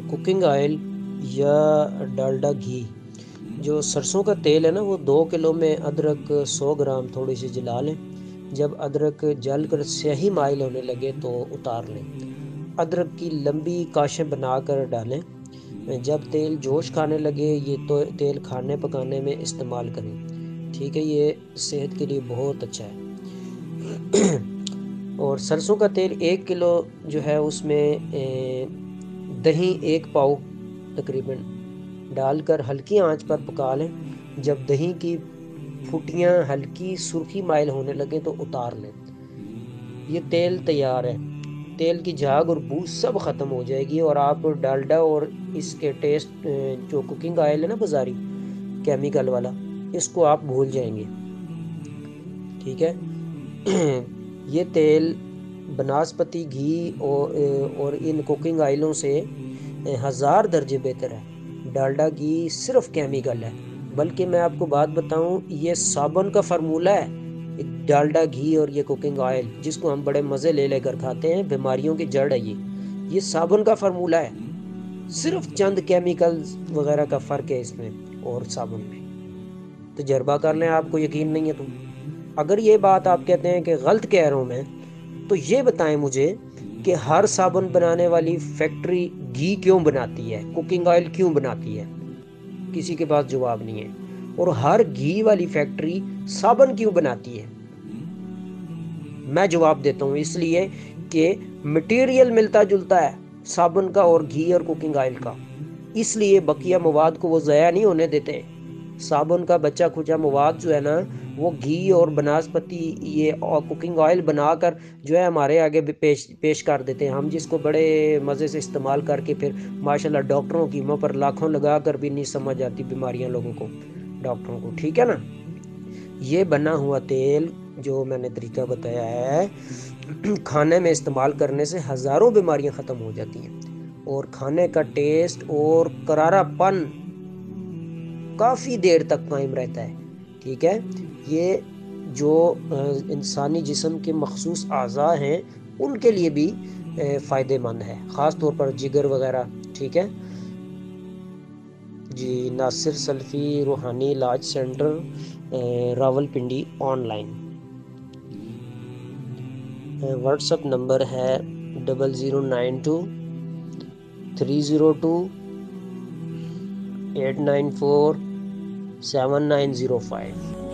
Cooking oil या डालडा घी, जो सरसों का तेल है ना, वो 2 किलो में अदरक 100 ग्राम थोड़ी सी जला लें। जब अदरक जल कर स्याही माइल होने लगे तो उतार लें। अदरक की लंबी काशें बनाकर डालें। जब तेल जोश खाने लगे ये तो तेल खाने पकाने में इस्तेमाल करें। ठीक है, ये सेहत के लिए बहुत अच्छा है। और सरसों का तेल 1 किलो जो है उसमें दही 1 पाव तकरीबन डालकर हल्की आंच पर पका लें। जब दही की फुटियां हल्की सुर्खी माइल होने लगे तो उतार लें। ये तेल तैयार है। तेल की झाग और बू सब ख़त्म हो जाएगी और आप डालडा और इसके टेस्ट जो कुकिंग ऑयल है ना बाजारी केमिकल वाला, इसको आप भूल जाएंगे। ठीक है। ये तेल बनास्पति घी और इन कुकिंग ऑयलों से 1000 दर्जे बेहतर है। डालडा घी सिर्फ केमिकल है, बल्कि मैं आपको बात बताऊं, ये साबुन का फार्मूला है। डालडा घी और ये कुकिंग ऑयल जिसको हम बड़े मज़े ले लेकर खाते हैं, बीमारियों की जड़ है ये साबुन का फार्मूला है। सिर्फ चंद केमिकल्स वगैरह का फ़र्क है इसमें और साबुन में। तजर्बा कर लें, आपको यकीन नहीं है तो। अगर ये बात आप कहते हैं कि गलत कह रहा हूँ मैं, तो ये बताएं मुझे कि हर साबुन बनाने वाली फैक्ट्री घी क्यों बनाती है, कुकिंग ऑयल क्यों बनाती है? किसी के पास जवाब नहीं है। और हर घी वाली फैक्ट्री साबुन क्यों बनाती है? मैं जवाब देता हूँ, इसलिए कि मटेरियल मिलता जुलता है साबुन का और घी और कुकिंग ऑयल का, इसलिए बकिया मवाद को वो ज़ाया नहीं होने देते। साबुन का बचा खुचा मवाद जो है ना, वो घी और बनास्पति ये कुकिंग ऑयल बनाकर जो है हमारे आगे भी पेश कर देते हैं, हम जिसको बड़े मज़े से इस्तेमाल करके फिर माशाल्लाह डॉक्टरों की मुँह पर लाखों लगा कर भी नहीं समझ आती बीमारियां लोगों को, डॉक्टरों को। ठीक है ना। ये बना हुआ तेल जो मैंने तरीका बताया है, खाने में इस्तेमाल करने से हज़ारों बीमारियां ख़त्म हो जाती हैं और खाने का टेस्ट और करारापन काफ़ी देर तक कायम रहता है। ठीक है। ये जो इंसानी जिस्म के मखसूस अज़ा हैं उनके लिए भी फ़ायदेमंद है, ख़ास तौर पर जिगर वगैरह। ठीक है जी। नासिर सल्फ़ी रूहानी इलाज centre, Rawalpindi, online. WhatsApp number है 0092 302 894 7905।